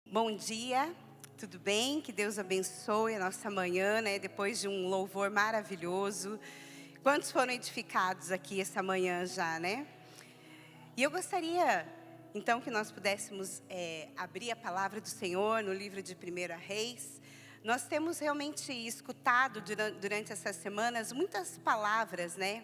Bom dia, tudo bem? Que Deus abençoe a nossa manhã, né? Depois de um louvor maravilhoso. Quantos foram edificados aqui essa manhã já, né? E eu gostaria, então, que nós pudéssemos abrir a palavra do Senhor no livro de 1 Reis. Nós temos realmente escutado durante essas semanas muitas palavras, né?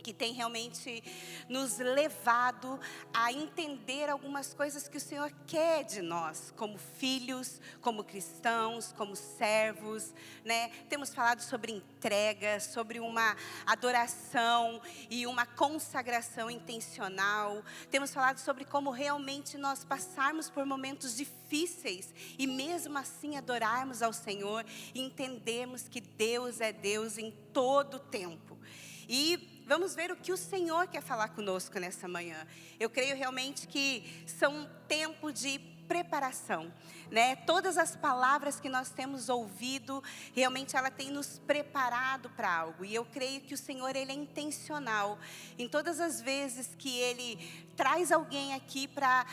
Que tem realmente nos levado a entender algumas coisas que o Senhor quer de nós, como filhos, como cristãos, como servos, né? Temos falado sobre entrega, sobre uma adoração e uma consagração intencional. Temos falado sobre como realmente nós passarmos por momentos difíceis e mesmo assim adorarmos ao Senhor e entendermos que Deus é Deus em todo o tempo. E vamos ver o que o Senhor quer falar conosco nessa manhã. Eu creio realmente que são um tempo de preparação, né? Todas as palavras que nós temos ouvido, realmente ela tem nos preparado para algo. E eu creio que o Senhor, Ele é intencional. Em todas as vezes que Ele traz alguém aqui para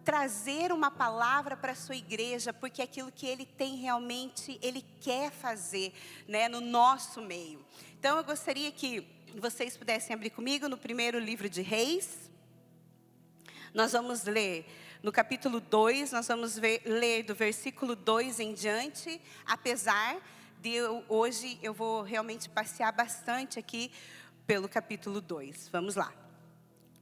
trazer uma palavra para a sua igreja, porque aquilo que Ele tem realmente, Ele quer fazer, né, no nosso meio. Então eu gostaria que vocês pudessem abrir comigo no primeiro livro de Reis. Nós vamos ler no capítulo 2, nós vamos ler do versículo 2 em diante, apesar de hoje eu vou realmente passear bastante aqui pelo capítulo 2. Vamos lá.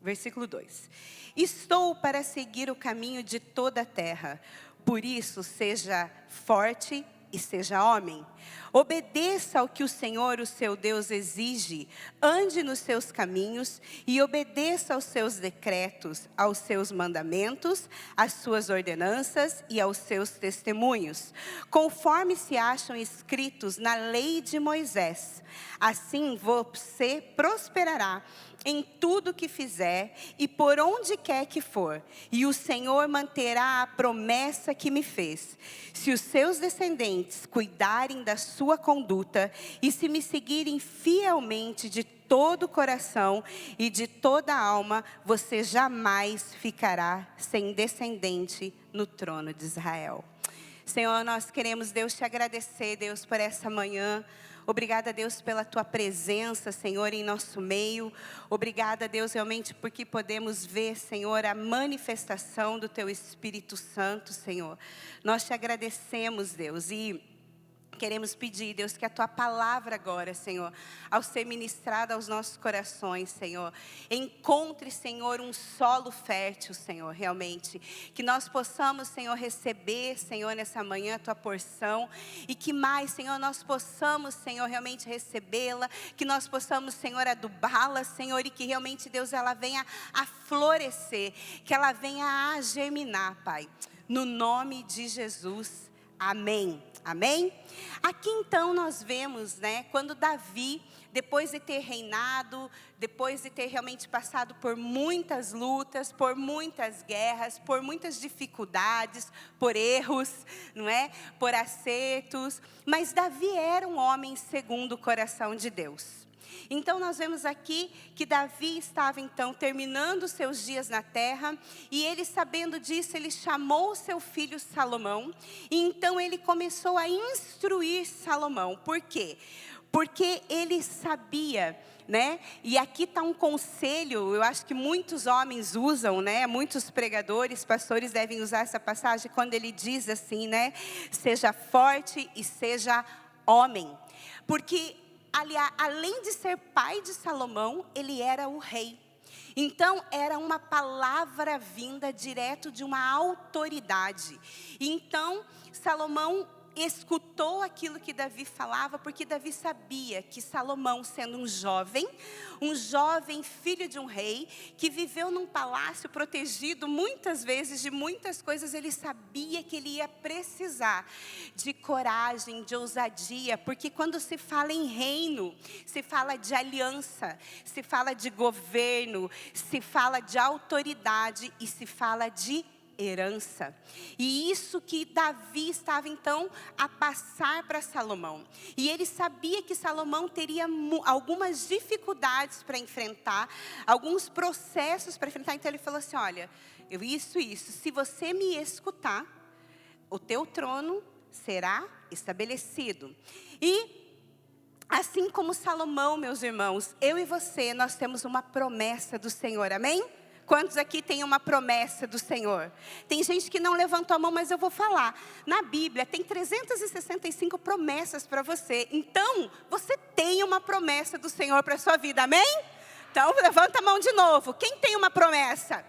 Versículo 2. Estou para seguir o caminho de toda a terra, por isso seja forte e seja homem. Obedeça ao que o Senhor, o seu Deus, exige. Ande nos seus caminhos e obedeça aos seus decretos, aos seus mandamentos, às suas ordenanças e aos seus testemunhos, conforme se acham escritos na lei de Moisés. Assim você prosperará em tudo que fizer e por onde quer que for, e o Senhor manterá a promessa que me fez. Se os seus descendentes cuidarem da sua conduta e se me seguirem fielmente de todo o coração e de toda a alma, você jamais ficará sem descendente no trono de Israel. Senhor, nós queremos, Deus, te agradecer, Deus, por essa manhã. Obrigada, Deus, pela tua presença, Senhor, em nosso meio. Obrigada, Deus, realmente porque podemos ver, Senhor, a manifestação do teu Espírito Santo, Senhor. Nós te agradecemos, Deus, e queremos pedir, Deus, que a tua palavra agora, Senhor, ao ser ministrada aos nossos corações, Senhor, encontre, Senhor, um solo fértil, Senhor, realmente. Que nós possamos, Senhor, receber, Senhor, nessa manhã a tua porção. E que mais, Senhor, nós possamos, Senhor, realmente recebê-la. Que nós possamos, Senhor, adubá-la, Senhor, e que realmente, Deus, ela venha a florescer. Que ela venha a germinar, Pai. No nome de Jesus, amém. Amém? Aqui então nós vemos, né, quando Davi, depois de ter reinado, depois de ter realmente passado por muitas lutas, por muitas guerras, por muitas dificuldades, por erros, não é? Por acertos, mas Davi era um homem segundo o coração de Deus. Então nós vemos aqui que Davi estava então terminando seus dias na terra, e ele, sabendo disso, ele chamou seu filho Salomão, e então ele começou a instruir Salomão. Por quê? Porque ele sabia, né? E aqui está um conselho, eu acho que muitos homens usam, né? Muitos pregadores, pastores devem usar essa passagem quando ele diz assim, né? Seja forte e seja homem. Porque além de ser pai de Salomão, ele era o rei. Então, era uma palavra vinda direto de uma autoridade. Então, Salomão escutou aquilo que Davi falava, porque Davi sabia que Salomão, sendo um jovem filho de um rei, que viveu num palácio protegido muitas vezes de muitas coisas, ele sabia que ele ia precisar de coragem, de ousadia, porque quando se fala em reino, se fala de aliança, se fala de governo, se fala de autoridade e se fala de herança. E isso que Davi estava então a passar para Salomão. E ele sabia que Salomão teria algumas dificuldades para enfrentar, alguns processos para enfrentar. Então ele falou assim: olha, isso, se você me escutar, o teu trono será estabelecido. E assim como Salomão, meus irmãos, eu e você, nós temos uma promessa do Senhor, amém? Quantos aqui têm uma promessa do Senhor? Tem gente que não levantou a mão, mas eu vou falar. Na Bíblia tem 365 promessas para você. Então, você tem uma promessa do Senhor para a sua vida, amém? Então, levanta a mão de novo. Quem tem uma promessa?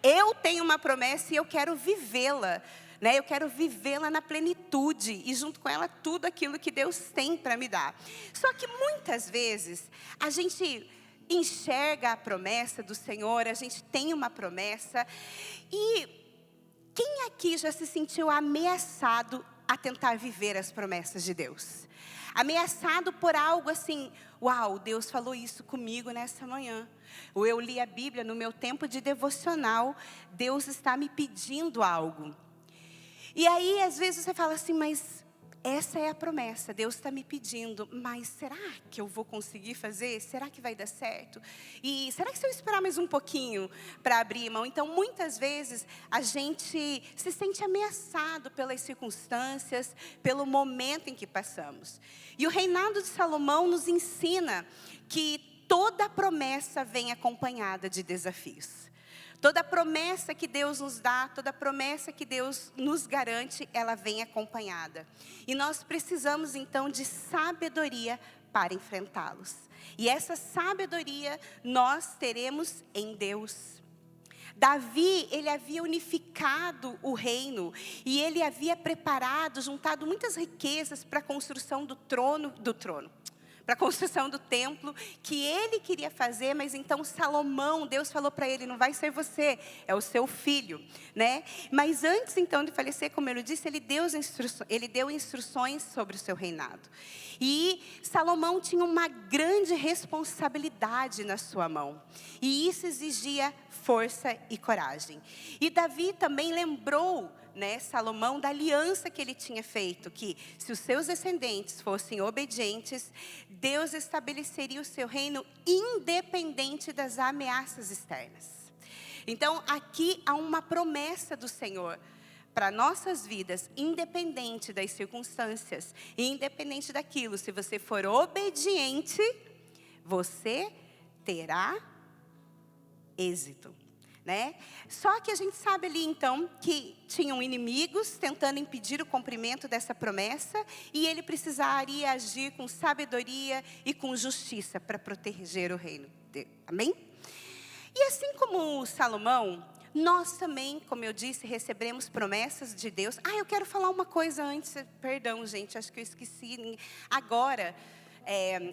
Eu tenho uma promessa e eu quero vivê-la. Eu quero vivê-la na plenitude e junto com ela tudo aquilo que Deus tem para me dar. Só que muitas vezes a gente enxerga a promessa do Senhor, a gente tem uma promessa. E quem aqui já se sentiu ameaçado a tentar viver as promessas de Deus? Ameaçado por algo assim, uau, Deus falou isso comigo nessa manhã. Ou eu li a Bíblia no meu tempo de devocional, Deus está me pedindo algo. E aí, às vezes você fala assim, mas essa é a promessa, Deus está me pedindo, mas será que eu vou conseguir fazer? Será que vai dar certo? E será que se eu esperar mais um pouquinho para abrir mão? Então, muitas vezes, a gente se sente ameaçado pelas circunstâncias, pelo momento em que passamos. E o reinado de Salomão nos ensina que toda promessa vem acompanhada de desafios. Toda promessa que Deus nos dá, toda promessa que Deus nos garante, ela vem acompanhada. E nós precisamos então de sabedoria para enfrentá-los. E essa sabedoria nós teremos em Deus. Davi, ele havia unificado o reino e ele havia preparado, juntado muitas riquezas para a construção do trono, para a construção do templo que ele queria fazer, mas então Salomão, Deus falou para ele, não vai ser você, é o seu filho, né? Mas antes então de falecer, como eu disse, ele deu instruções sobre o seu reinado. E Salomão tinha uma grande responsabilidade na sua mão, e isso exigia força e coragem. E Davi também lembrou, Salomão, da aliança que ele tinha feito, que se os seus descendentes fossem obedientes, Deus estabeleceria o seu reino independente das ameaças externas. Então, aqui há uma promessa do Senhor para nossas vidas, independente das circunstâncias, independente daquilo. Se você for obediente, você terá êxito. Só que a gente sabe ali então que tinham inimigos tentando impedir o cumprimento dessa promessa e ele precisaria agir com sabedoria e com justiça para proteger o reino dele. Amém? E assim como Salomão, nós também, como eu disse, recebemos promessas de Deus. Eu quero falar uma coisa antes, perdão gente, acho que eu esqueci. Agora,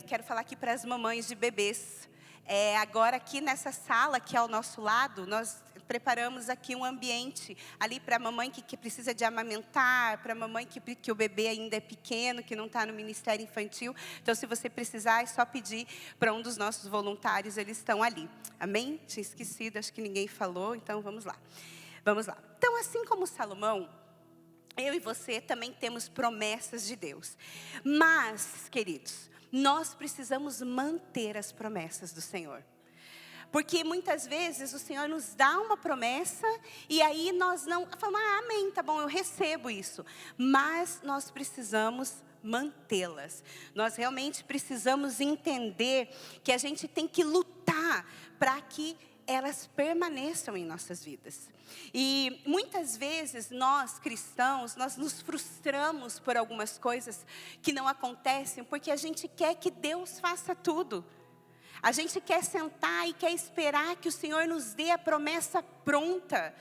quero falar aqui para as mamães de bebês. Agora aqui nessa sala que é ao nosso lado, nós preparamos aqui um ambiente ali para a mamãe que precisa de amamentar, para a mamãe que o bebê ainda é pequeno, que não está no ministério infantil. Então, se você precisar, é só pedir para um dos nossos voluntários, eles estão ali. Amém? Tinha esquecido, acho que ninguém falou, então vamos lá. Vamos lá. Então, assim como Salomão, eu e você também temos promessas de Deus. Mas, queridos, nós precisamos manter as promessas do Senhor. Porque muitas vezes o Senhor nos dá uma promessa e aí nós não falamos, amém, tá bom, eu recebo isso. Mas nós precisamos mantê-las. Nós realmente precisamos entender que a gente tem que lutar para que elas permaneçam em nossas vidas. E muitas vezes nós cristãos, nós nos frustramos por algumas coisas que não acontecem, porque a gente quer que Deus faça tudo. A gente quer sentar e quer esperar que o Senhor nos dê a promessa pronta.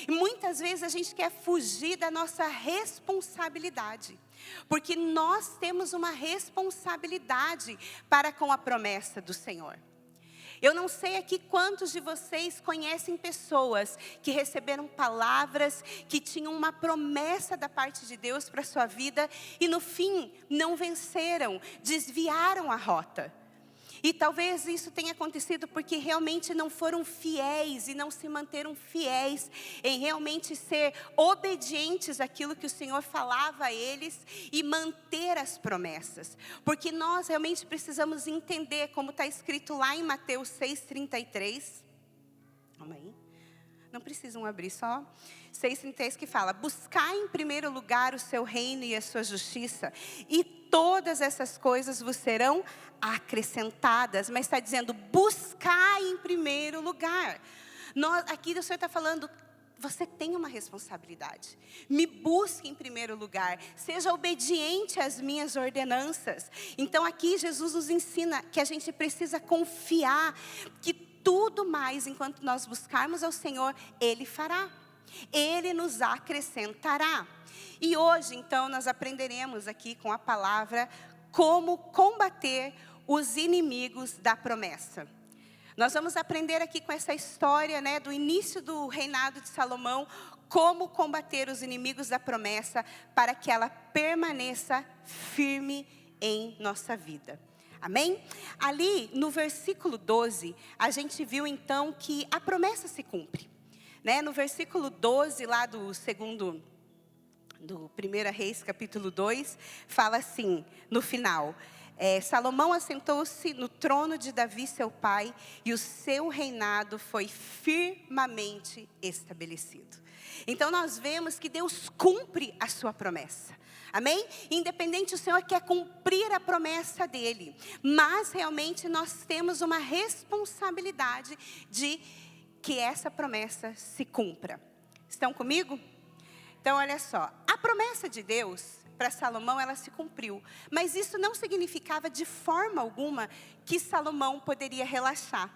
E muitas vezes a gente quer fugir da nossa responsabilidade. Porque nós temos uma responsabilidade para com a promessa do Senhor. Eu não sei aqui quantos de vocês conhecem pessoas que receberam palavras, que tinham uma promessa da parte de Deus para a sua vida e no fim não venceram, desviaram a rota. E talvez isso tenha acontecido porque realmente não foram fiéis e não se manteram fiéis em realmente ser obedientes àquilo que o Senhor falava a eles e manter as promessas. Porque nós realmente precisamos entender, como está escrito lá em Mateus 6,33. Calma aí. Não precisam abrir, só 6,33 que fala: buscar em primeiro lugar o seu reino e a sua justiça, e todas essas coisas vos serão acrescentadas. Mas está dizendo, buscar em primeiro lugar. Aqui o Senhor está falando, você tem uma responsabilidade. Me busque em primeiro lugar. Seja obediente às minhas ordenanças. Então aqui Jesus nos ensina que a gente precisa confiar que tudo mais, enquanto nós buscarmos ao Senhor, Ele fará. Ele nos acrescentará. E hoje, então, nós aprenderemos aqui com a palavra como combater os inimigos da promessa. Nós vamos aprender aqui com essa história, né, do início do reinado de Salomão, como combater os inimigos da promessa para que ela permaneça firme em nossa vida. Amém? Ali no versículo 12, a gente viu então que a promessa se cumpre. Né? No versículo 12 lá do 1 Reis, capítulo 2, fala assim, no final: Salomão assentou-se no trono de Davi, seu pai, e o seu reinado foi firmemente estabelecido. Então nós vemos que Deus cumpre a sua promessa. Amém? Independente, o Senhor quer cumprir a promessa dEle. Mas realmente nós temos uma responsabilidade de que essa promessa se cumpra. Estão comigo? Então olha só, a promessa de Deus para Salomão, ela se cumpriu. Mas isso não significava de forma alguma que Salomão poderia relaxar.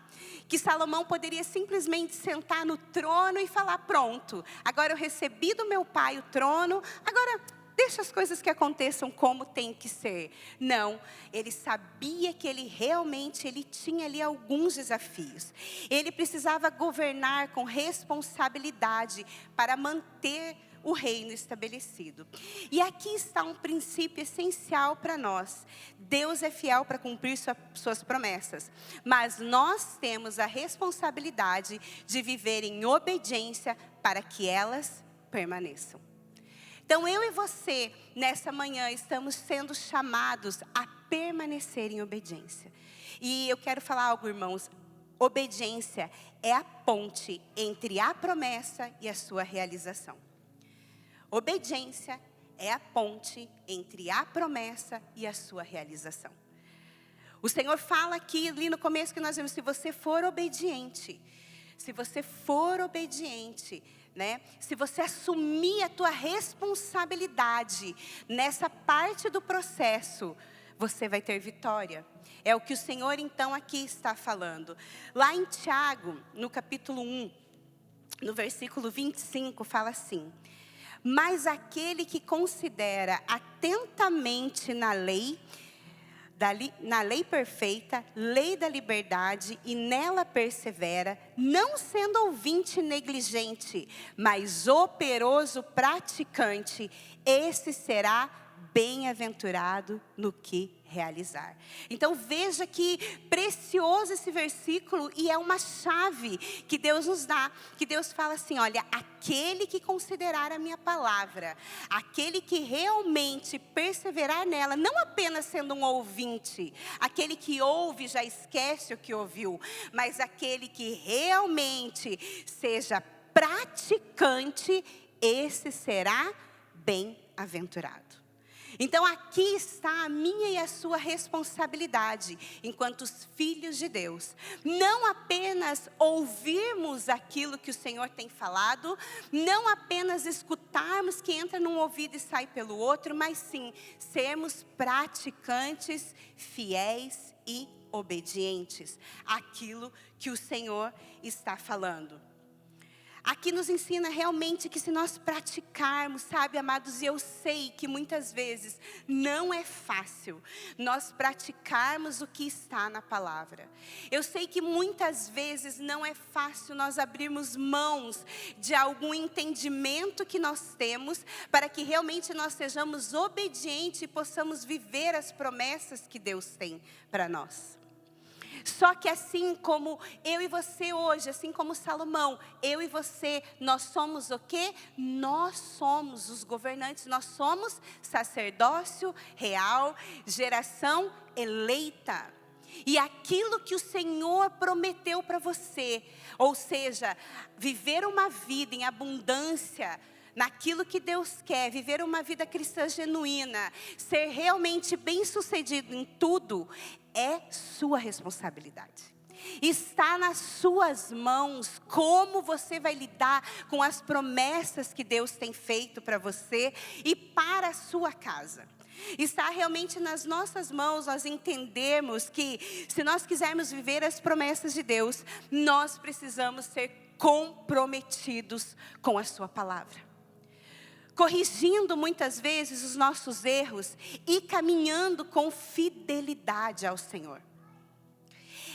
Que Salomão poderia simplesmente sentar no trono e falar, pronto, agora eu recebi do meu pai o trono, agora deixa as coisas que aconteçam como tem que ser. Não, ele sabia que ele tinha ali alguns desafios. Ele precisava governar com responsabilidade para manter o reino estabelecido. E aqui está um princípio essencial para nós. Deus é fiel para cumprir suas promessas, mas nós temos a responsabilidade de viver em obediência para que elas permaneçam. Então eu e você, nessa manhã, estamos sendo chamados a permanecer em obediência. E eu quero falar algo, irmãos. Obediência é a ponte entre a promessa e a sua realização. Obediência é a ponte entre a promessa e a sua realização. O Senhor fala aqui, ali no começo que nós vimos, se você for obediente, né? Se você assumir a tua responsabilidade nessa parte do processo, você vai ter vitória. É o que o Senhor então aqui está falando. Lá em Tiago, no capítulo 1, no versículo 25, fala assim: mas aquele que considera atentamente na lei perfeita, lei da liberdade, e nela persevera, não sendo ouvinte negligente, mas operoso praticante, esse será bem-aventurado no que realizar. Então veja que precioso esse versículo, e é uma chave que Deus nos dá, que Deus fala assim, olha, aquele que considerar a minha palavra, aquele que realmente perseverar nela, não apenas sendo um ouvinte, aquele que ouve já esquece o que ouviu, mas aquele que realmente seja praticante, esse será bem-aventurado. Então aqui está a minha e a sua responsabilidade, enquanto os filhos de Deus. Não apenas ouvirmos aquilo que o Senhor tem falado, não apenas escutarmos que entra num ouvido e sai pelo outro, mas sim sermos praticantes, fiéis e obedientes àquilo que o Senhor está falando. Aqui nos ensina realmente que se nós praticarmos, sabe, amados, e eu sei que muitas vezes não é fácil nós praticarmos o que está na palavra. Eu sei que muitas vezes não é fácil nós abrirmos mãos de algum entendimento que nós temos para que realmente nós sejamos obedientes e possamos viver as promessas que Deus tem para nós. Só que assim como eu e você hoje, assim como Salomão, eu e você, nós somos o quê? Nós somos os governantes, nós somos sacerdócio real, geração eleita. E aquilo que o Senhor prometeu para você, ou seja, viver uma vida em abundância, naquilo que Deus quer, viver uma vida cristã genuína, ser realmente bem-sucedido em tudo, é sua responsabilidade. Está nas suas mãos como você vai lidar com as promessas que Deus tem feito para você e para a sua casa. Está realmente nas nossas mãos nós entendermos que se nós quisermos viver as promessas de Deus, nós precisamos ser comprometidos com a sua palavra. Corrigindo muitas vezes os nossos erros e caminhando com fidelidade ao Senhor.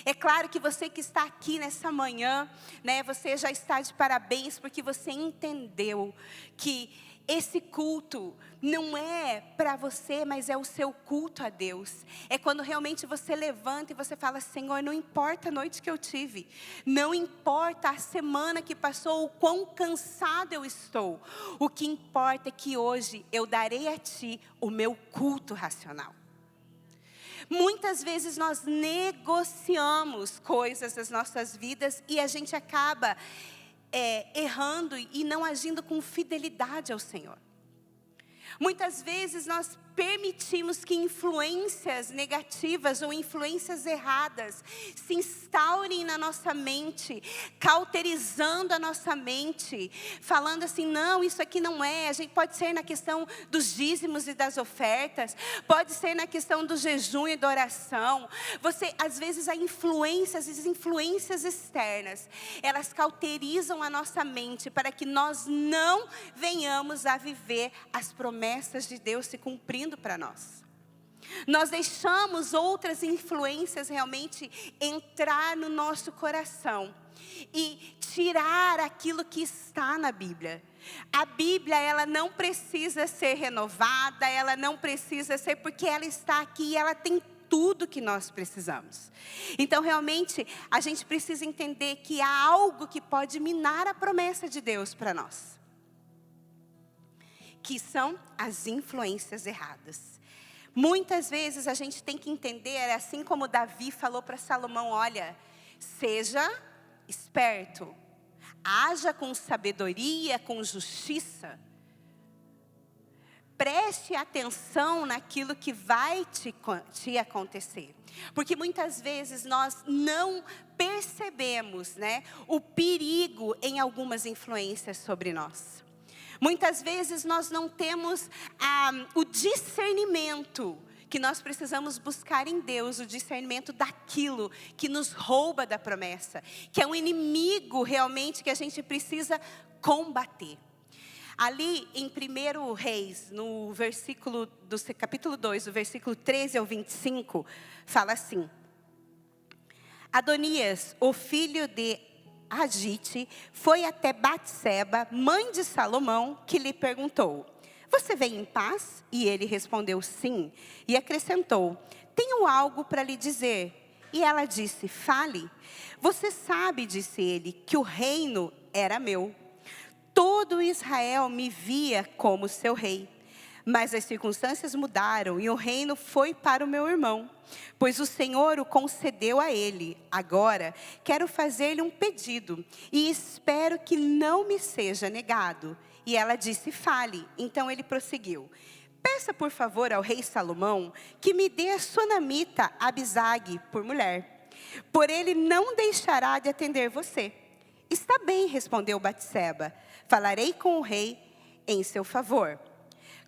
É claro que você que está aqui nessa manhã, né, você já está de parabéns porque você entendeu que esse culto não é para você, mas é o seu culto a Deus. É quando realmente você levanta e você fala: Senhor, não importa a noite que eu tive, não importa a semana que passou, o quão cansado eu estou. O que importa é que hoje eu darei a Ti o meu culto racional. Muitas vezes nós negociamos coisas das nossas vidas e a gente acaba errando e não agindo com fidelidade ao Senhor. Muitas vezes nós permitimos que influências negativas ou influências erradas se instaurem na nossa mente, cauterizando a nossa mente, falando assim: não, isso aqui não é. A gente pode ser na questão dos dízimos e das ofertas, pode ser na questão do jejum e da oração. Às vezes as influências externas, elas cauterizam a nossa mente para que nós não venhamos a viver as promessas de Deus se cumprindo para nós. Nós deixamos outras influências realmente entrar no nosso coração e tirar aquilo que está na Bíblia. A Bíblia, ela não precisa ser renovada, ela não precisa ser, porque ela está aqui e ela tem tudo que nós precisamos. Então realmente a gente precisa entender que há algo que pode minar a promessa de Deus para nós, que são as influências erradas. Muitas vezes a gente tem que entender, assim como Davi falou para Salomão: olha, seja esperto, haja com sabedoria, com justiça, preste atenção naquilo que vai te acontecer. Porque muitas vezes nós não percebemos, né, o perigo em algumas influências sobre nós. Muitas vezes nós não temos o discernimento que nós precisamos buscar em Deus, o discernimento daquilo que nos rouba da promessa, que é um inimigo realmente que a gente precisa combater. Ali em 1 Reis, no versículo do capítulo 2, do versículo 13 ao 25, fala assim: Adonias, o filho de Agite, foi até Batseba, mãe de Salomão, que lhe perguntou: você vem em paz? E ele respondeu: sim. E acrescentou: tenho algo para lhe dizer. E ela disse: fale. Você sabe, disse ele, que o reino era meu. Todo Israel me via como seu rei. Mas as circunstâncias mudaram e o reino foi para o meu irmão, pois o Senhor o concedeu a ele. Agora quero fazer-lhe um pedido e espero que não me seja negado. E ela disse: fale. Então ele prosseguiu: peça por favor ao rei Salomão que me dê a sunamita Abisag por mulher, por ele não deixará de atender você. Está bem, respondeu Batseba, falarei com o rei em seu favor.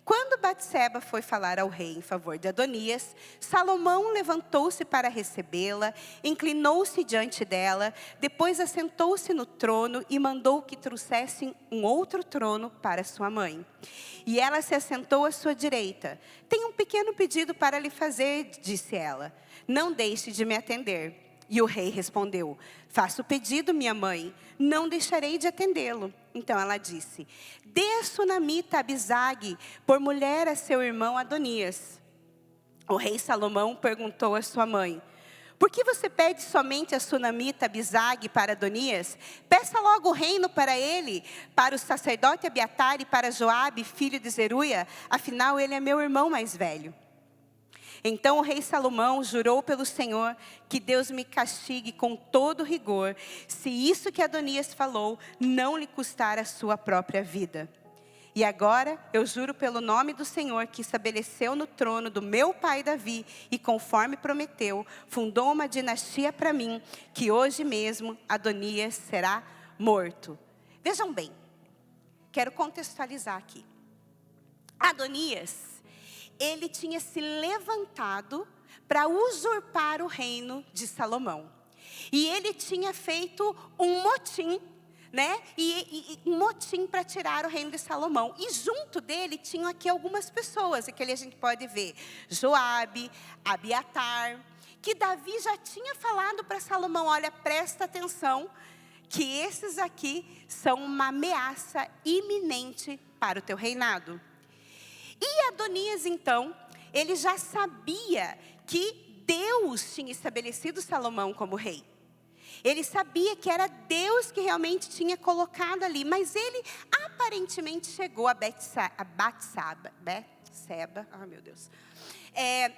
Quando Batseba foi falar ao rei em favor de Adonias, Salomão levantou-se para recebê-la, inclinou-se diante dela, depois assentou-se no trono e mandou que trouxessem um outro trono para sua mãe. E ela se assentou à sua direita. Tenho um pequeno pedido para lhe fazer, disse ela. Não deixe de me atender. E o rei respondeu: faça o pedido, minha mãe, não deixarei de atendê-lo. Então ela disse: dê a sunamita Abisag por mulher a seu irmão Adonias. O rei Salomão perguntou à sua mãe: por que você pede somente a sunamita Abisag para Adonias? Peça logo o reino para ele, para o sacerdote Abiatar e para Joabe, filho de Zeruia, afinal ele é meu irmão mais velho. Então o rei Salomão jurou pelo Senhor que Deus me castigue com todo rigor, se isso que Adonias falou não lhe custar a sua própria vida. E agora eu juro pelo nome do Senhor que estabeleceu no trono do meu pai Davi e conforme prometeu, fundou uma dinastia para mim, que hoje mesmo Adonias será morto. Vejam bem, quero contextualizar aqui. Adonias, ele tinha se levantado para usurpar o reino de Salomão. E ele tinha feito um motim, né? E um motim para tirar o reino de Salomão. E junto dele tinham aqui algumas pessoas, aqui a gente pode ver Joabe, Abiatar, que Davi já tinha falado para Salomão: olha, presta atenção, que esses aqui são uma ameaça iminente para o teu reinado. E Adonias, então, ele já sabia que Deus tinha estabelecido Salomão como rei. Ele sabia que era Deus que realmente tinha colocado ali. Mas ele aparentemente chegou a Batseba. Oh, meu Deus.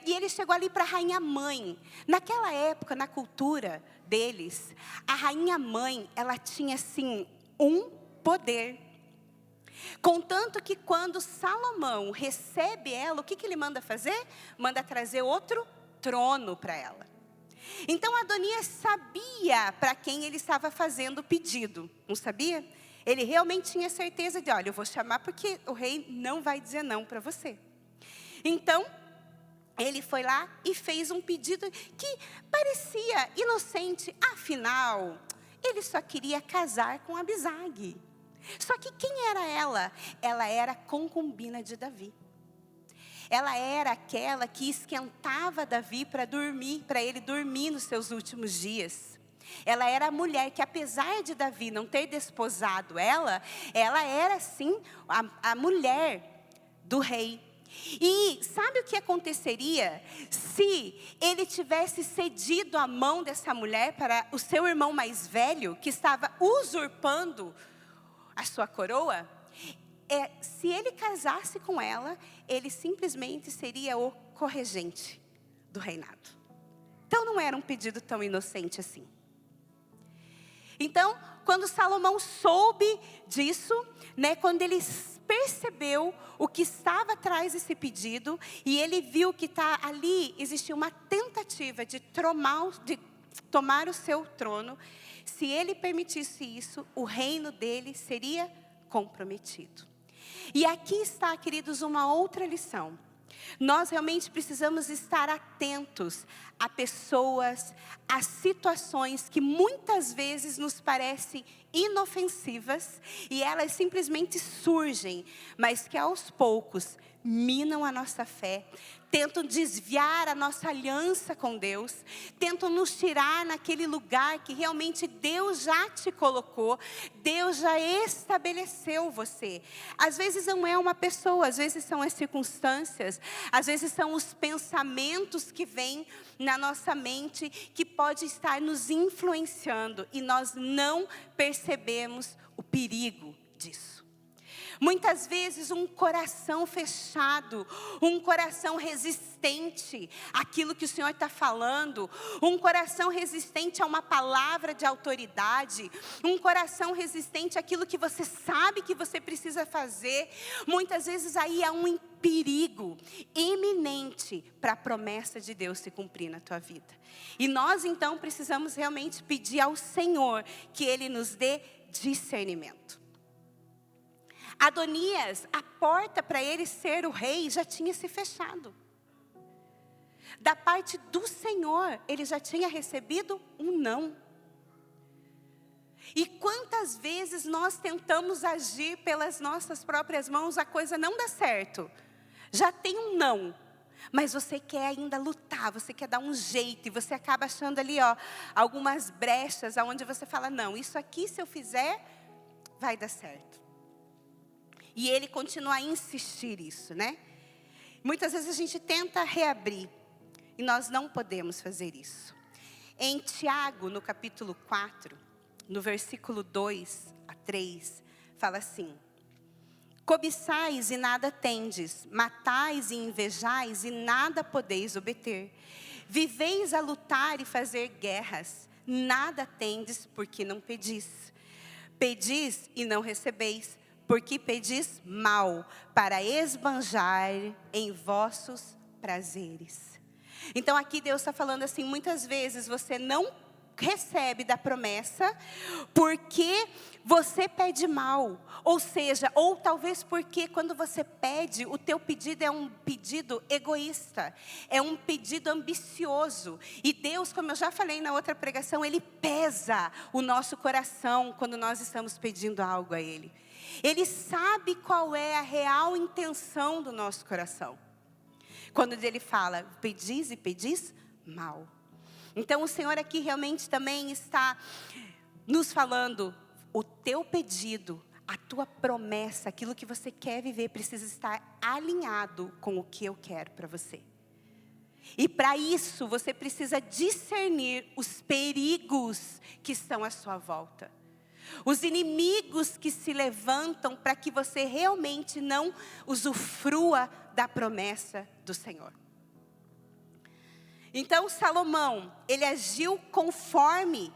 E ele chegou ali para a rainha mãe. Naquela época, na cultura deles, a rainha mãe, ela tinha assim um poder. Contanto que quando Salomão recebe ela, o que ele manda fazer? Manda trazer outro trono para ela. Então Adonias sabia para quem ele estava fazendo o pedido, não sabia? Ele realmente tinha certeza de, olha, eu vou chamar porque o rei não vai dizer não para você. Então, ele foi lá e fez um pedido que parecia inocente, afinal, ele só queria casar com Abisag. Só que quem era ela? Ela era concubina de Davi. Ela era aquela que esquentava Davi para dormir, para ele dormir nos seus últimos dias. Ela era a mulher que, apesar de Davi não ter desposado ela era sim a mulher do rei. E sabe o que aconteceria se ele tivesse cedido a mão dessa mulher para o seu irmão mais velho, que estava usurpando a sua coroa? Se ele casasse com ela, ele simplesmente seria o corregente do reinado. Então não era um pedido tão inocente assim. Então, quando Salomão soube disso, né, quando ele percebeu o que estava atrás desse pedido, e ele viu que ali existia uma tentativa de tomar o seu trono, se ele permitisse isso, o reino dele seria comprometido. E aqui está, queridos, uma outra lição. Nós realmente precisamos estar atentos a pessoas, a situações que muitas vezes nos parecem inofensivas e elas simplesmente surgem, mas que aos poucos minam a nossa fé, tentam desviar a nossa aliança com Deus, tentam nos tirar naquele lugar que realmente Deus já te colocou, Deus já estabeleceu você. Às vezes não é uma pessoa, às vezes são as circunstâncias, às vezes são os pensamentos que vêm na nossa mente, que pode estar nos influenciando e nós não percebemos o perigo disso. Muitas vezes um coração fechado, um coração resistente àquilo que o Senhor está falando, um coração resistente a uma palavra de autoridade, um coração resistente àquilo que você sabe que você precisa fazer. Muitas vezes aí há um perigo iminente para a promessa de Deus se cumprir na tua vida. E nós então precisamos realmente pedir ao Senhor que Ele nos dê discernimento. Adonias, a porta para ele ser o rei já tinha se fechado. Da parte do Senhor, ele já tinha recebido um não. E quantas vezes nós tentamos agir pelas nossas próprias mãos, a coisa não dá certo. Já tem um não, mas você quer ainda lutar, você quer dar um jeito, e você acaba achando ali, algumas brechas, onde você fala, não, isso aqui se eu fizer, vai dar certo. E ele continua a insistir isso, né? Muitas vezes a gente tenta reabrir, e nós não podemos fazer isso. Em Tiago, no capítulo 4, no versículo 2 a 3, fala assim: Cobiçais e nada tendes, matais e invejais e nada podeis obter. Viveis a lutar e fazer guerras, nada tendes porque não pedis. Pedis e não recebeis, porque pedis mal, para esbanjar em vossos prazeres. Então aqui Deus está falando assim, muitas vezes você não recebe da promessa, porque você pede mal, ou seja, ou talvez porque quando você pede, o teu pedido é um pedido egoísta, é um pedido ambicioso, e Deus, como eu já falei na outra pregação, Ele pesa o nosso coração quando nós estamos pedindo algo a Ele. Ele sabe qual é a real intenção do nosso coração, quando Ele fala, pedis e pedis mal. Então o Senhor aqui realmente também está nos falando, o teu pedido, a tua promessa, aquilo que você quer viver precisa estar alinhado com o que eu quero para você. E para isso você precisa discernir os perigos que estão à sua volta. Os inimigos que se levantam para que você realmente não usufrua da promessa do Senhor. Então Salomão, ele agiu conforme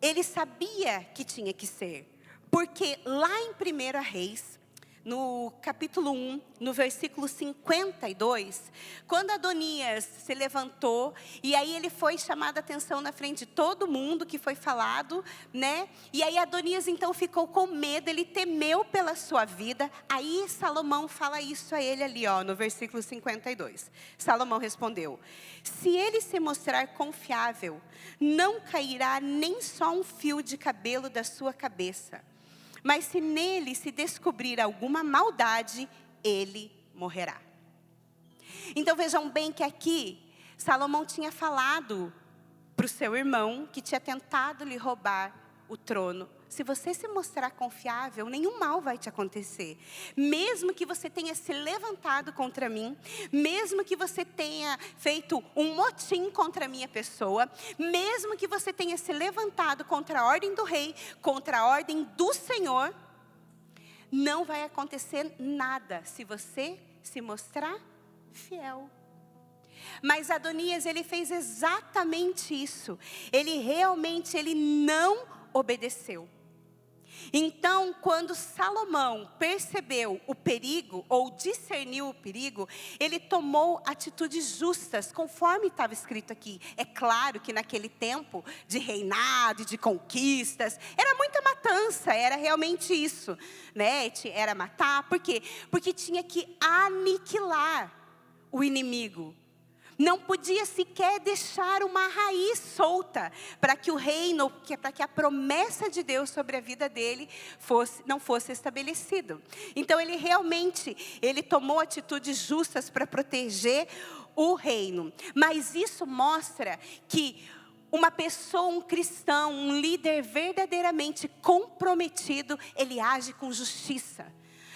ele sabia que tinha que ser. Porque lá em 1 Reis, no capítulo 1, no versículo 52, quando Adonias se levantou, e aí ele foi chamado a atenção na frente de todo mundo, que foi falado, né? E aí Adonias então ficou com medo, ele temeu pela sua vida. Aí Salomão fala isso a ele ali, ó, no versículo 52. Salomão respondeu, se ele se mostrar confiável, não cairá nem só um fio de cabelo da sua cabeça. Mas se nele se descobrir alguma maldade, ele morrerá. Então vejam bem que aqui, Salomão tinha falado para o seu irmão, que tinha tentado lhe roubar o trono. Se você se mostrar confiável, nenhum mal vai te acontecer. Mesmo que você tenha se levantado contra mim, mesmo que você tenha feito um motim contra a minha pessoa, mesmo que você tenha se levantado contra a ordem do rei, contra a ordem do Senhor, não vai acontecer nada se você se mostrar fiel. Mas Adonias, ele fez exatamente isso. Ele não obedeceu. Então, quando Salomão percebeu o perigo, ou discerniu o perigo, ele tomou atitudes justas, conforme estava escrito aqui. É claro que naquele tempo de reinado, de conquistas, era muita matança, era realmente isso, né? Era matar, por quê? Porque tinha que aniquilar o inimigo. Não podia sequer deixar uma raiz solta para que o reino, para que a promessa de Deus sobre a vida dele não fosse estabelecido. Então ele tomou atitudes justas para proteger o reino. Mas isso mostra que uma pessoa, um cristão, um líder verdadeiramente comprometido, ele age com justiça.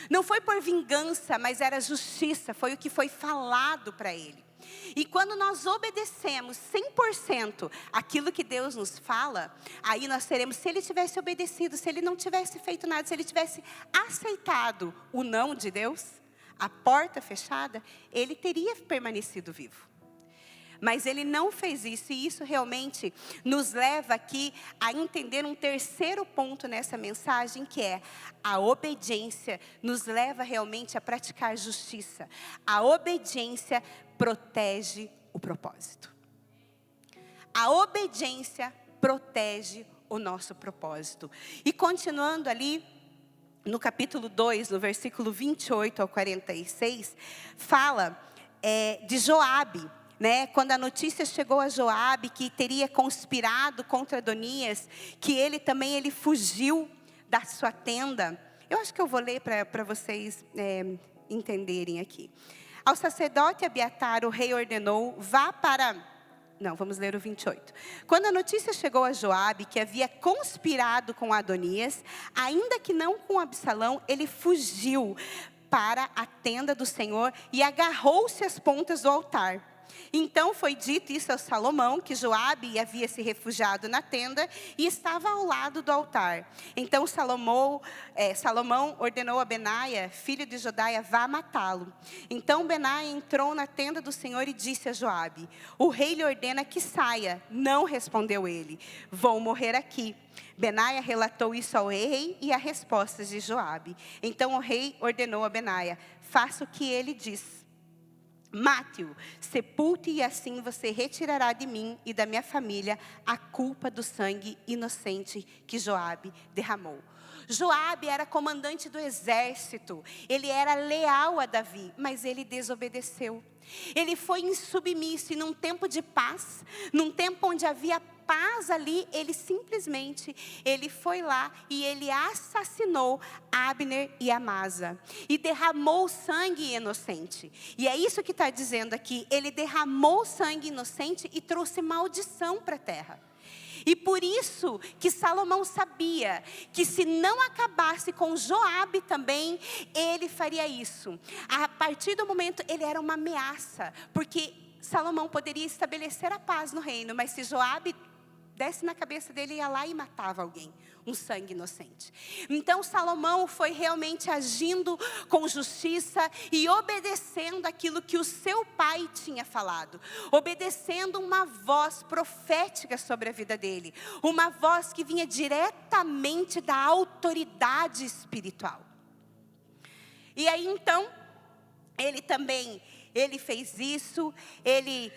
Não foi por vingança, mas era justiça, foi o que foi falado para ele. E quando nós obedecemos 100% aquilo que Deus nos fala, aí nós teremos, se ele tivesse obedecido, se ele não tivesse feito nada, se ele tivesse aceitado o não de Deus, a porta fechada, ele teria permanecido vivo. Mas ele não fez isso, e isso realmente nos leva aqui a entender um terceiro ponto nessa mensagem, que é a obediência nos leva realmente a praticar justiça. A obediência protege o propósito. A obediência protege o nosso propósito. E continuando ali, no capítulo 2, no versículo 28 ao 46, fala de Joabe. Né, quando a notícia chegou a Joabe que teria conspirado contra Adonias, que ele fugiu da sua tenda. Eu acho que eu vou ler para vocês entenderem aqui. Ao sacerdote Abiatar, o rei ordenou, vamos ler o 28. Quando a notícia chegou a Joabe que havia conspirado com Adonias, ainda que não com Absalão, ele fugiu para a tenda do Senhor e agarrou-se às pontas do altar. Então foi dito isso a Salomão, que Joabe havia se refugiado na tenda e estava ao lado do altar. Então Salomão ordenou a Benaia, filho de Joiada, vá matá-lo. Então Benaia entrou na tenda do Senhor e disse a Joabe: o rei lhe ordena que saia. Não respondeu ele: vou morrer aqui. Benaia relatou isso ao rei e a resposta de Joabe. Então o rei ordenou a Benaia: faça o que ele diz. Mate-o, sepulte, e assim você retirará de mim e da minha família a culpa do sangue inocente que Joabe derramou. Joabe era comandante do exército, ele era leal a Davi, mas ele desobedeceu. Ele foi insubmisso, e num tempo de paz, num tempo onde havia paz ali, ele foi lá e ele assassinou Abner e Amasa. E derramou sangue inocente. E é isso que está dizendo aqui. Ele derramou sangue inocente e trouxe maldição para a terra. E por isso que Salomão sabia que se não acabasse com Joabe também, ele faria isso. A partir do momento, ele era uma ameaça, porque Salomão poderia estabelecer a paz no reino, mas se Joabe desse na cabeça dele, ia lá e matava alguém, um sangue inocente. Então Salomão foi realmente agindo com justiça e obedecendo aquilo que o seu pai tinha falado, obedecendo uma voz profética sobre a vida dele, uma voz que vinha diretamente da autoridade espiritual. E aí então, ele fez isso, ele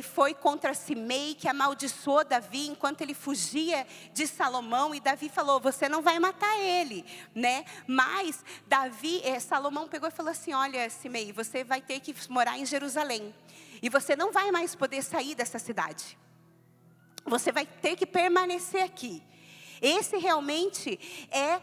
foi contra Simei, que amaldiçoou Davi enquanto ele fugia de Salomão, e Davi falou: você não vai matar ele, né? Mas Salomão pegou e falou assim: olha, Simei, você vai ter que morar em Jerusalém, e você não vai mais poder sair dessa cidade, você vai ter que permanecer aqui. Esse realmente é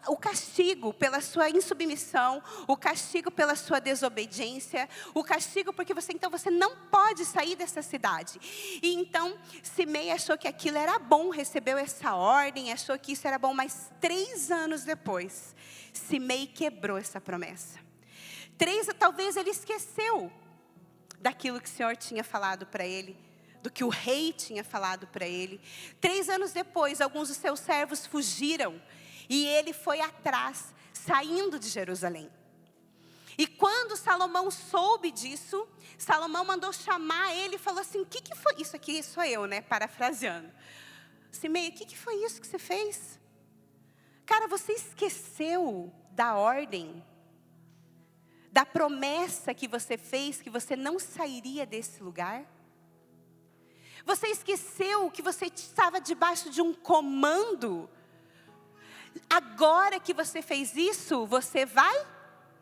o castigo pela sua insubmissão, o castigo pela sua desobediência, o castigo porque você não pode sair dessa cidade. E então Simei achou que aquilo era bom, recebeu essa ordem, achou que isso era bom, mas 3 anos depois, Simei quebrou essa promessa. Talvez ele esqueceu daquilo que o Senhor tinha falado para ele, do que o rei tinha falado para ele. 3 anos depois, alguns dos seus servos fugiram, e ele foi atrás, saindo de Jerusalém. E quando Salomão soube disso, Salomão mandou chamar ele e falou assim: o que foi? Isso aqui sou eu, né, parafraseando. Simei, o que foi isso que você fez? Cara, você esqueceu da ordem, da promessa que você fez, que você não sairia desse lugar? Você esqueceu que você estava debaixo de um comando? Agora que você fez isso, você vai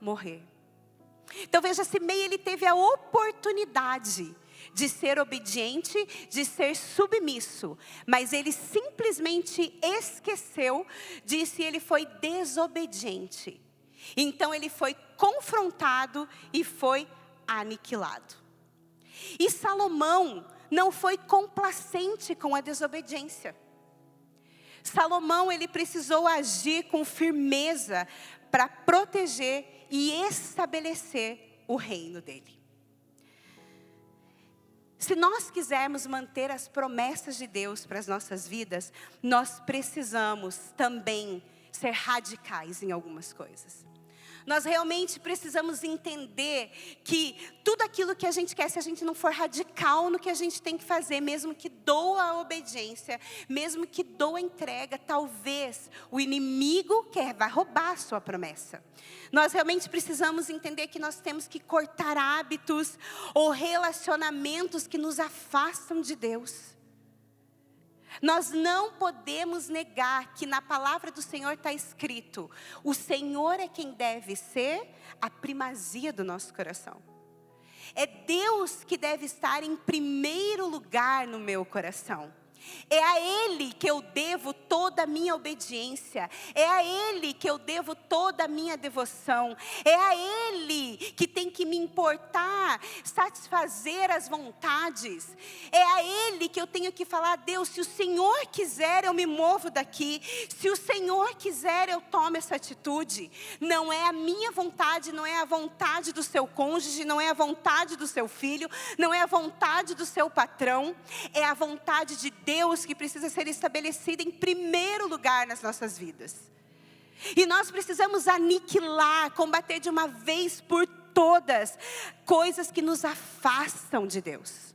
morrer. Então veja, Simei, ele teve a oportunidade de ser obediente, de ser submisso, mas ele simplesmente esqueceu disso e ele foi desobediente. Então ele foi confrontado e foi aniquilado. E Salomão não foi complacente com a desobediência. Salomão, ele precisou agir com firmeza para proteger e estabelecer o reino dele. Se nós quisermos manter as promessas de Deus para as nossas vidas, nós precisamos também ser radicais em algumas coisas. Nós realmente precisamos entender que tudo aquilo que a gente quer, se a gente não for radical no que a gente tem que fazer, mesmo que doa a obediência, mesmo que doa a entrega, talvez o inimigo vai roubar a sua promessa. Nós realmente precisamos entender que nós temos que cortar hábitos ou relacionamentos que nos afastam de Deus. Nós não podemos negar que na palavra do Senhor está escrito: o Senhor é quem deve ser a primazia do nosso coração. É Deus que deve estar em primeiro lugar no meu coração. É a Ele que eu devo toda a minha obediência. É a Ele que eu devo toda a minha devoção. É a Ele que tem que me importar, satisfazer as vontades. É a Ele que eu tenho que falar: Deus, se o Senhor quiser, eu me movo daqui. Se o Senhor quiser, eu tomo essa atitude. Não é a minha vontade, não é a vontade do seu cônjuge, não é a vontade do seu filho, não é a vontade do seu patrão. É a vontade de Deus que precisa ser estabelecida em primeiro lugar nas nossas vidas. E nós precisamos aniquilar, combater de uma vez por todas coisas que nos afastam de Deus.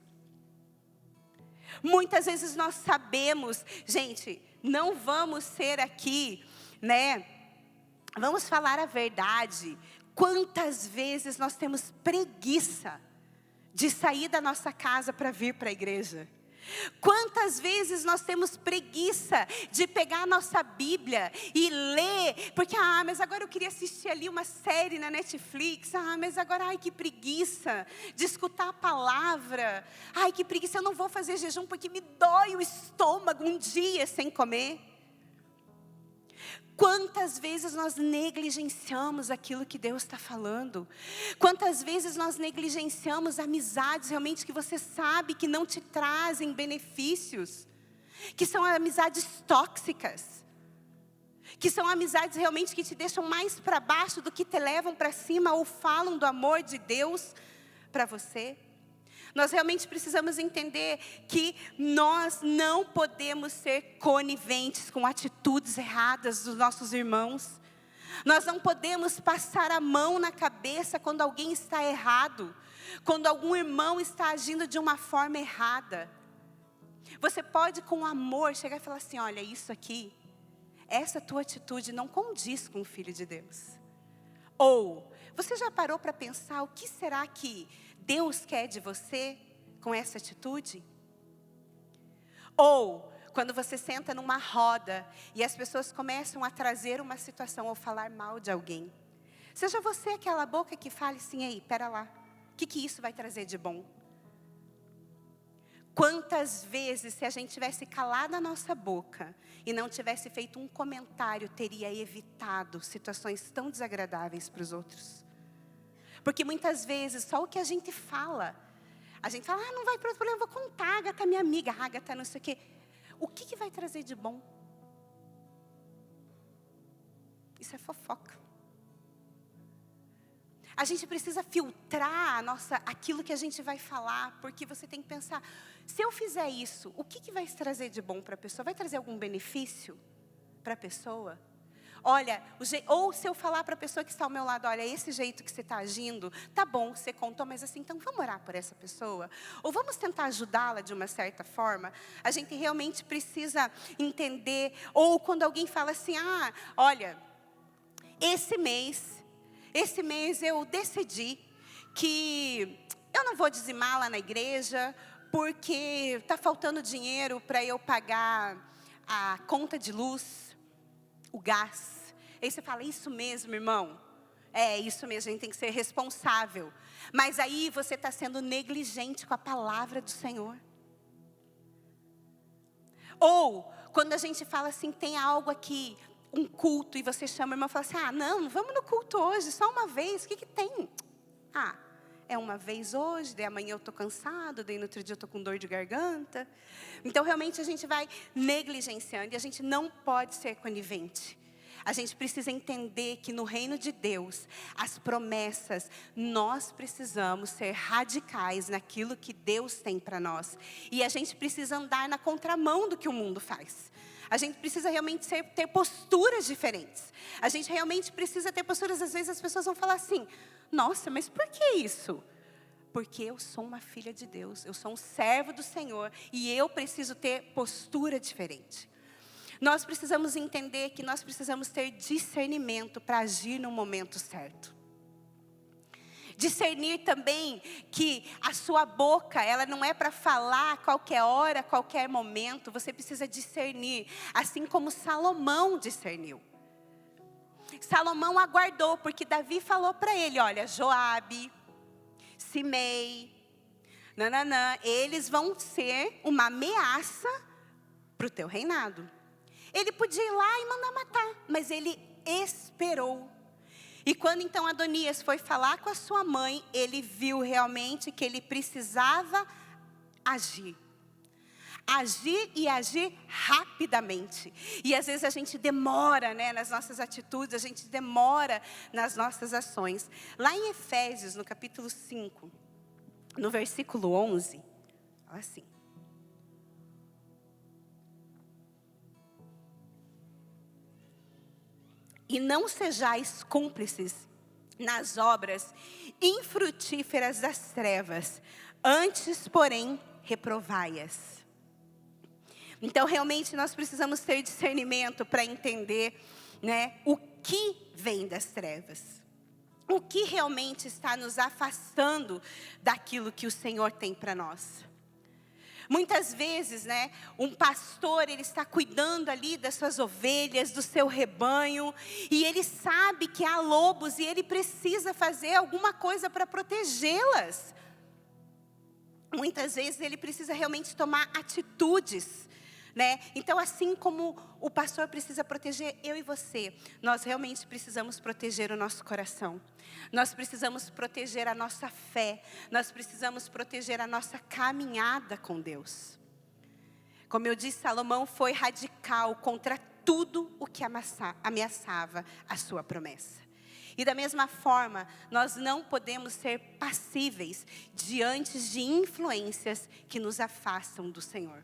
Muitas vezes nós sabemos, gente, não vamos ser aqui, né? Vamos falar a verdade. Quantas vezes nós temos preguiça de sair da nossa casa para vir para a igreja? Quantas vezes nós temos preguiça de pegar a nossa Bíblia e ler, porque, mas agora eu queria assistir ali uma série na Netflix, mas agora, que preguiça de escutar a palavra, que preguiça, eu não vou fazer jejum porque me dói o estômago um dia sem comer. Quantas vezes nós negligenciamos aquilo que Deus está falando? Quantas vezes nós negligenciamos amizades realmente que você sabe que não te trazem benefícios? Que são amizades tóxicas. Que são amizades realmente que te deixam mais para baixo do que te levam para cima ou falam do amor de Deus para você? Nós realmente precisamos entender que nós não podemos ser coniventes com atitudes erradas dos nossos irmãos. Nós não podemos passar a mão na cabeça quando alguém está errado, quando algum irmão está agindo de uma forma errada. Você pode, com amor, chegar e falar assim: olha, isso aqui, essa tua atitude não condiz com o Filho de Deus. Ou, você já parou para pensar o que será que Deus quer de você com essa atitude? Ou, quando você senta numa roda e as pessoas começam a trazer uma situação ou falar mal de alguém. Seja você aquela boca que fale assim: ei, pera lá, o que isso vai trazer de bom? Quantas vezes, se a gente tivesse calado a nossa boca e não tivesse feito um comentário, teria evitado situações tão desagradáveis para os outros? Porque muitas vezes, só o que a gente fala, não vai ter problema, eu vou contar, a Agatha é minha amiga, a Agatha não sei o quê. O que vai trazer de bom? Isso é fofoca. A gente precisa filtrar aquilo que a gente vai falar, porque você tem que pensar: se eu fizer isso, o que vai trazer de bom para a pessoa? Vai trazer algum benefício para a pessoa? Olha, ou se eu falar para a pessoa que está ao meu lado: olha, esse jeito que você está agindo, tá bom, você contou, mas assim, então vamos orar por essa pessoa? Ou vamos tentar ajudá-la de uma certa forma? A gente realmente precisa entender. Ou quando alguém fala assim: olha, esse mês eu decidi que eu não vou dizimar lá na igreja, porque está faltando dinheiro para eu pagar a conta de luz, o gás. Aí você fala: isso mesmo, irmão? É isso mesmo, a gente tem que ser responsável. Mas aí você está sendo negligente com a palavra do Senhor. Ou, quando a gente fala assim, tem algo aqui, um culto, e você chama o irmão e fala assim: não vamos no culto hoje, só uma vez, o que tem? É uma vez hoje, daí amanhã eu estou cansado, daí no outro dia eu estou com dor de garganta. Então, realmente, a gente vai negligenciando e a gente não pode ser conivente. A gente precisa entender que no reino de Deus, as promessas, nós precisamos ser radicais naquilo que Deus tem para nós. E a gente precisa andar na contramão do que o mundo faz. A gente precisa realmente ter posturas diferentes. A gente realmente precisa ter posturas, às vezes as pessoas vão falar assim: nossa, mas por que isso? Porque eu sou uma filha de Deus, eu sou um servo do Senhor e eu preciso ter postura diferente. Nós precisamos entender que nós precisamos ter discernimento para agir no momento certo. Discernir também que a sua boca, ela não é para falar a qualquer hora, a qualquer momento. Você precisa discernir, assim como Salomão discerniu. Salomão aguardou, porque Davi falou para ele: olha, Joabe, Simei, eles vão ser uma ameaça para o teu reinado. Ele podia ir lá e mandar matar, mas ele esperou. E quando então Adonias foi falar com a sua mãe, ele viu realmente que ele precisava agir. Agir e agir rapidamente. E às vezes a gente demora, né, nas nossas atitudes, a gente demora nas nossas ações. Lá em Efésios, no capítulo 5, no versículo 11, olha assim. E não sejais cúmplices nas obras infrutíferas das trevas, antes, porém, reprovai-as. Então, realmente, nós precisamos ter discernimento para entender, né, o que vem das trevas. O que realmente está nos afastando daquilo que o Senhor tem para nós. Muitas vezes, né, um pastor, ele está cuidando ali das suas ovelhas, do seu rebanho, e ele sabe que há lobos e ele precisa fazer alguma coisa para protegê-las. Muitas vezes ele precisa realmente tomar atitudes, né? Então, assim como o pastor precisa proteger eu e você, nós realmente precisamos proteger o nosso coração. Nós precisamos proteger a nossa fé. Nós precisamos proteger a nossa caminhada com Deus. Como eu disse, Salomão foi radical contra tudo o que ameaçava a sua promessa. E da mesma forma, nós não podemos ser passíveis diante de influências que nos afastam do Senhor.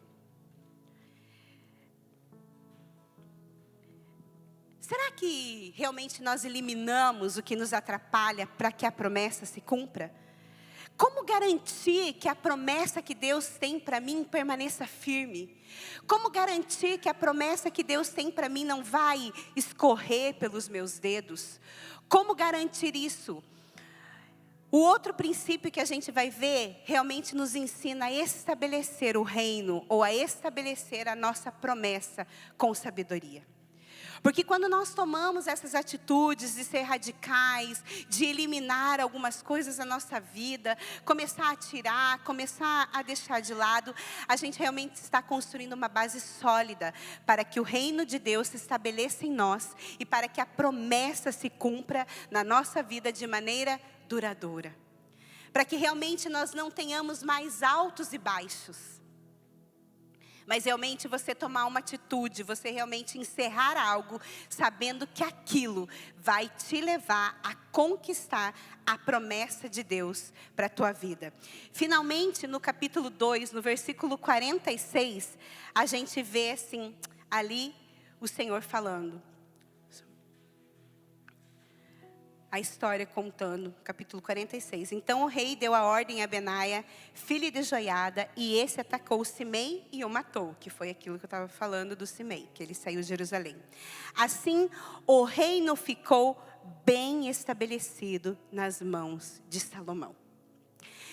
Será que realmente nós eliminamos o que nos atrapalha para que a promessa se cumpra? Como garantir que a promessa que Deus tem para mim permaneça firme? Como garantir que a promessa que Deus tem para mim não vai escorrer pelos meus dedos? Como garantir isso? O outro princípio que a gente vai ver realmente nos ensina a estabelecer o reino ou a estabelecer a nossa promessa com sabedoria. Porque quando nós tomamos essas atitudes de ser radicais, de eliminar algumas coisas da nossa vida, começar a tirar, começar a deixar de lado, a gente realmente está construindo uma base sólida para que o reino de Deus se estabeleça em nós e para que a promessa se cumpra na nossa vida de maneira duradoura. Para que realmente nós não tenhamos mais altos e baixos. Mas realmente você tomar uma atitude, você realmente encerrar algo, sabendo que aquilo vai te levar a conquistar a promessa de Deus para a tua vida. Finalmente, no capítulo 2, no versículo 46, a gente vê assim, ali o Senhor falando. A história contando, capítulo 46. Então o rei deu a ordem a Benaia, filho de Joiada, e esse atacou Simei e o matou, que foi aquilo que eu estava falando do Simei, que ele saiu de Jerusalém. Assim, o reino ficou bem estabelecido nas mãos de Salomão.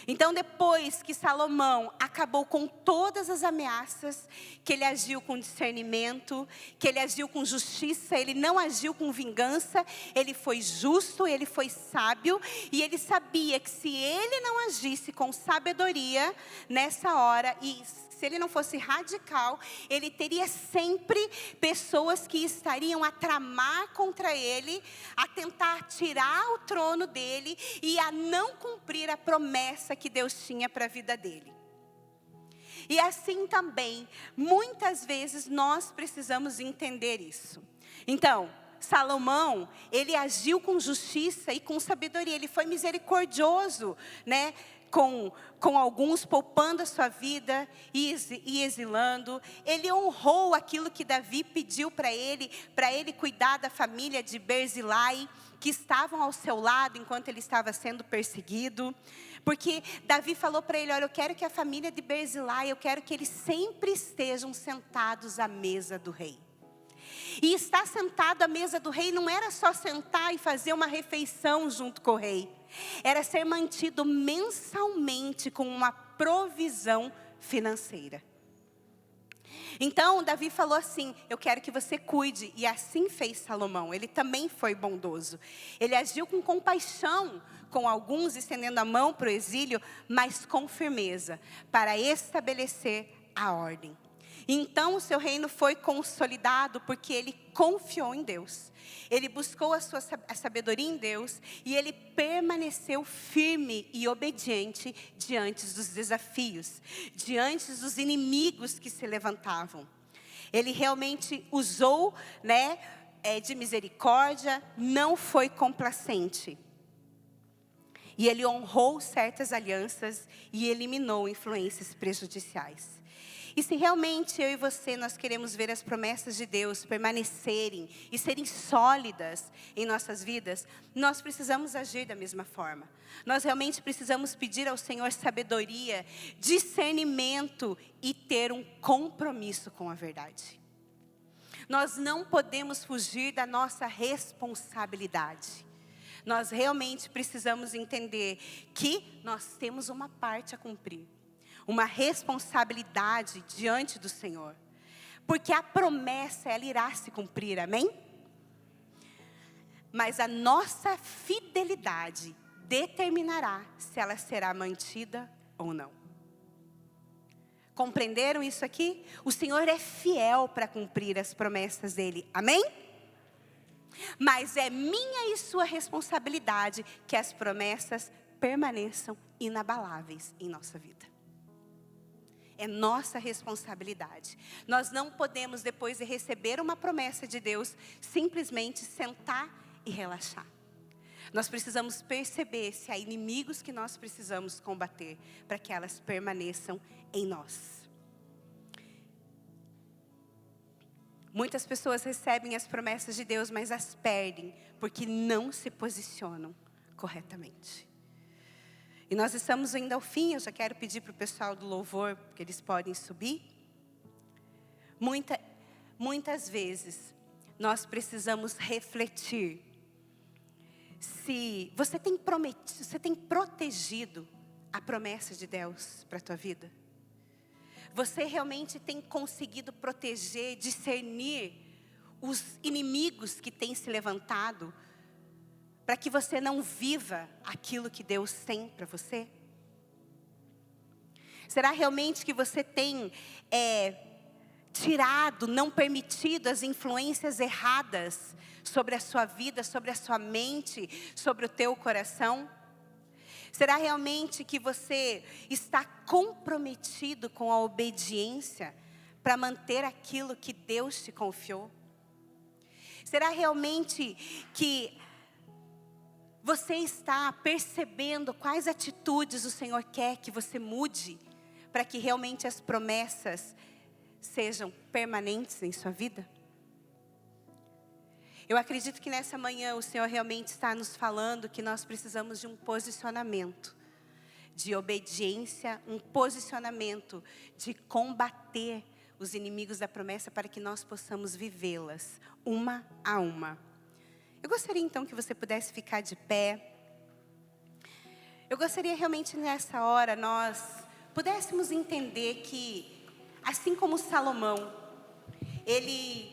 Então, depois que Salomão acabou com todas as ameaças, que ele agiu com discernimento, que ele agiu com justiça, ele não agiu com vingança, ele foi justo, ele foi sábio, e ele sabia que se ele não agisse com sabedoria nessa hora, e se ele não fosse radical, ele teria sempre pessoas que estariam a tramar contra ele, a tentar tirar o trono dele e a não cumprir a promessa que Deus tinha para a vida dele. E assim também, muitas vezes nós precisamos entender isso. Então, Salomão, ele agiu com justiça e com sabedoria, ele foi misericordioso, né? Com alguns, poupando a sua vida e exilando. Ele honrou aquilo que Davi pediu para ele cuidar da família de Berzilai, que estavam ao seu lado enquanto ele estava sendo perseguido. Porque Davi falou para ele, olha, eu quero que a família de Berzilai, eu quero que eles sempre estejam sentados à mesa do rei. E estar sentado à mesa do rei não era só sentar e fazer uma refeição junto com o rei. Era ser mantido mensalmente com uma provisão financeira. Então, Davi falou assim, eu quero que você cuide. E assim fez Salomão, ele também foi bondoso. Ele agiu com compaixão com alguns, estendendo a mão para o exílio, mas com firmeza, para estabelecer a ordem. Então o seu reino foi consolidado porque ele confiou em Deus. Ele buscou a sabedoria em Deus e ele permaneceu firme e obediente diante dos desafios, diante dos inimigos que se levantavam. Ele realmente usou, de misericórdia, não foi complacente. E ele honrou certas alianças e eliminou influências prejudiciais. E se realmente eu e você, nós queremos ver as promessas de Deus permanecerem e serem sólidas em nossas vidas, nós precisamos agir da mesma forma. Nós realmente precisamos pedir ao Senhor sabedoria, discernimento e ter um compromisso com a verdade. Nós não podemos fugir da nossa responsabilidade. Nós realmente precisamos entender que nós temos uma parte a cumprir. Uma responsabilidade diante do Senhor. Porque a promessa, ela irá se cumprir, amém? Mas a nossa fidelidade determinará se ela será mantida ou não. Compreenderam isso aqui? O Senhor é fiel para cumprir as promessas dele, amém? Mas é minha e sua responsabilidade que as promessas permaneçam inabaláveis em nossa vida. É nossa responsabilidade. Nós não podemos, depois de receber uma promessa de Deus, simplesmente sentar e relaxar. Nós precisamos perceber se há inimigos que nós precisamos combater, para que elas permaneçam em nós. Muitas pessoas recebem as promessas de Deus, mas as perdem, porque não se posicionam corretamente. E nós estamos indo ao fim, eu já quero pedir para o pessoal do louvor, que eles podem subir. Muitas vezes, nós precisamos refletir. Se você tem protegido a promessa de Deus para a tua vida? Você realmente tem conseguido proteger, discernir os inimigos que têm se levantado, para que você não viva aquilo que Deus tem para você? Será realmente que você tem tirado, não permitido as influências erradas sobre a sua vida, sobre a sua mente, sobre o teu coração? Será realmente que você está comprometido com a obediência para manter aquilo que Deus te confiou? Será realmente que você está percebendo quais atitudes o Senhor quer que você mude, para que realmente as promessas sejam permanentes em sua vida? Eu acredito que nessa manhã o Senhor realmente está nos falando que nós precisamos de um posicionamento de obediência, um posicionamento de combater os inimigos da promessa, para que nós possamos vivê-las uma a uma. Eu gostaria então que você pudesse ficar de pé. Eu gostaria realmente nessa hora nós pudéssemos entender que, assim como Salomão, ele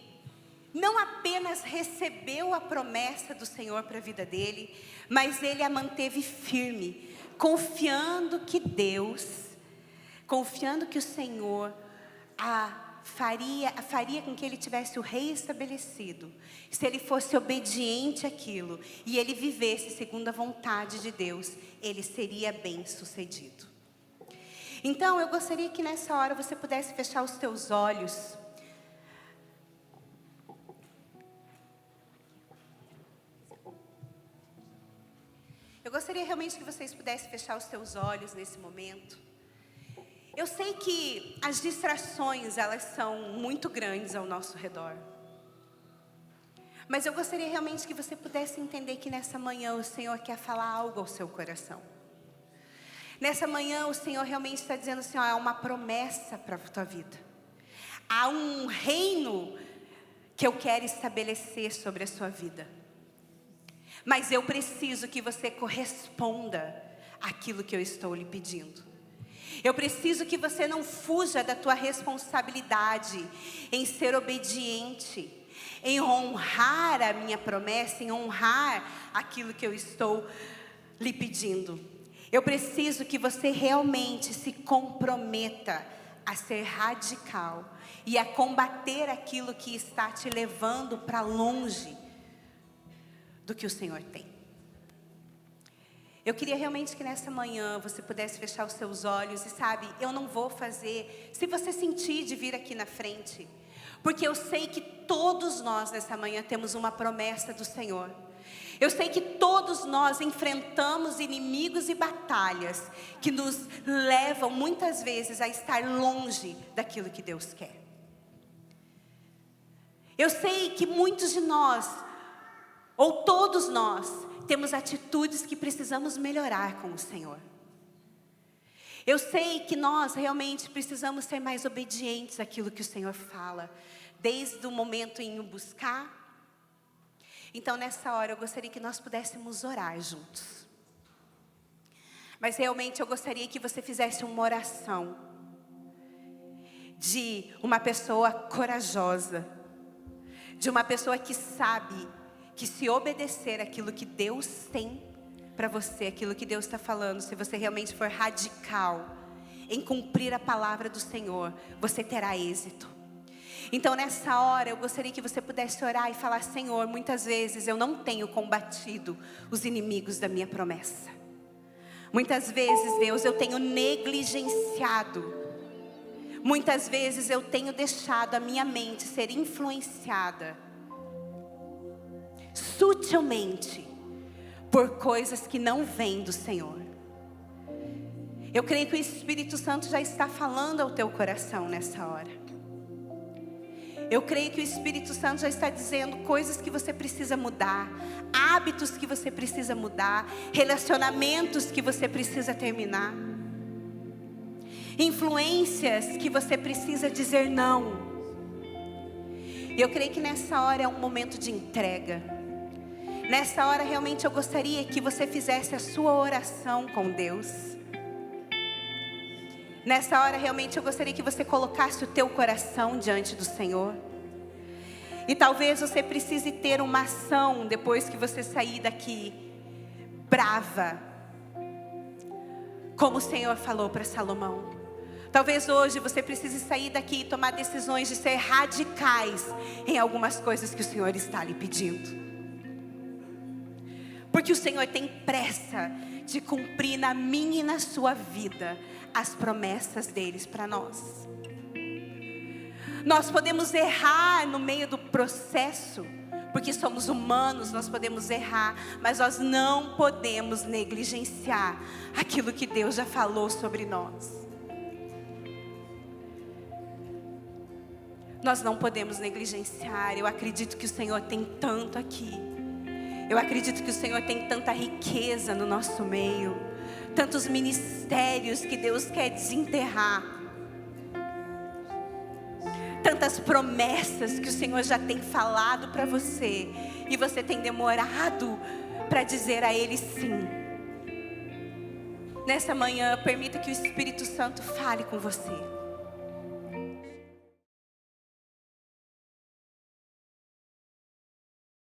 não apenas recebeu a promessa do Senhor para a vida dele, mas ele a manteve firme, confiando que o Senhor faria com que ele tivesse o rei estabelecido, se ele fosse obediente àquilo e ele vivesse segundo a vontade de Deus, ele seria bem sucedido. Então eu gostaria que nessa hora você pudesse fechar os teus olhos. Eu gostaria realmente que vocês pudessem fechar os seus olhos nesse momento. Eu sei que as distrações, elas são muito grandes ao nosso redor. Mas eu gostaria realmente que você pudesse entender que nessa manhã o Senhor quer falar algo ao seu coração. Nessa manhã o Senhor realmente está dizendo assim, há uma promessa para a tua vida. Há um reino que eu quero estabelecer sobre a sua vida. Mas eu preciso que você corresponda àquilo que eu estou lhe pedindo. Eu preciso que você não fuja da tua responsabilidade em ser obediente, em honrar a minha promessa, em honrar aquilo que eu estou lhe pedindo. Eu preciso que você realmente se comprometa a ser radical e a combater aquilo que está te levando para longe do que o Senhor tem. Eu queria realmente que nessa manhã você pudesse fechar os seus olhos e sabe, eu não vou fazer, se você sentir de vir aqui na frente, porque eu sei que todos nós nessa manhã temos uma promessa do Senhor. Eu sei que todos nós enfrentamos inimigos e batalhas que nos levam muitas vezes a estar longe daquilo que Deus quer. Eu sei que muitos de nós, ou todos nós, temos atitudes que precisamos melhorar com o Senhor. Eu sei que nós realmente precisamos ser mais obedientes àquilo que o Senhor fala, desde o momento em o buscar. Então nessa hora eu gostaria que nós pudéssemos orar juntos. Mas realmente eu gostaria que você fizesse uma oração de uma pessoa corajosa, de uma pessoa que sabe que se obedecer aquilo que Deus tem para você, aquilo que Deus está falando, se você realmente for radical em cumprir a palavra do Senhor, você terá êxito. Então nessa hora eu gostaria que você pudesse orar e falar: Senhor, muitas vezes eu não tenho combatido os inimigos da minha promessa. Muitas vezes, Deus, eu tenho negligenciado. Muitas vezes eu tenho deixado a minha mente ser influenciada sutilmente por coisas que não vêm do Senhor. Eu creio que o Espírito Santo já está falando ao teu coração nessa hora. Eu creio que o Espírito Santo já está dizendo coisas que você precisa mudar, hábitos que você precisa mudar, relacionamentos que você precisa terminar, influências que você precisa dizer não. E eu creio que nessa hora é um momento de entrega. Nessa hora realmente eu gostaria que você fizesse a sua oração com Deus. Nessa hora realmente eu gostaria que você colocasse o teu coração diante do Senhor. E talvez você precise ter uma ação depois que você sair daqui brava, como o Senhor falou para Salomão. Talvez hoje você precise sair daqui e tomar decisões de ser radicais em algumas coisas que o Senhor está lhe pedindo. Porque o Senhor tem pressa de cumprir na minha e na sua vida as promessas deles para nós. Nós podemos errar no meio do processo, porque somos humanos, nós podemos errar, mas nós não podemos negligenciar aquilo que Deus já falou sobre nós. Nós não podemos negligenciar. Eu acredito que o Senhor tem tanto aqui. Eu acredito que o Senhor tem tanta riqueza no nosso meio, tantos ministérios que Deus quer desenterrar, tantas promessas que o Senhor já tem falado para você, e você tem demorado para dizer a Ele sim. Nessa manhã, permita que o Espírito Santo fale com você.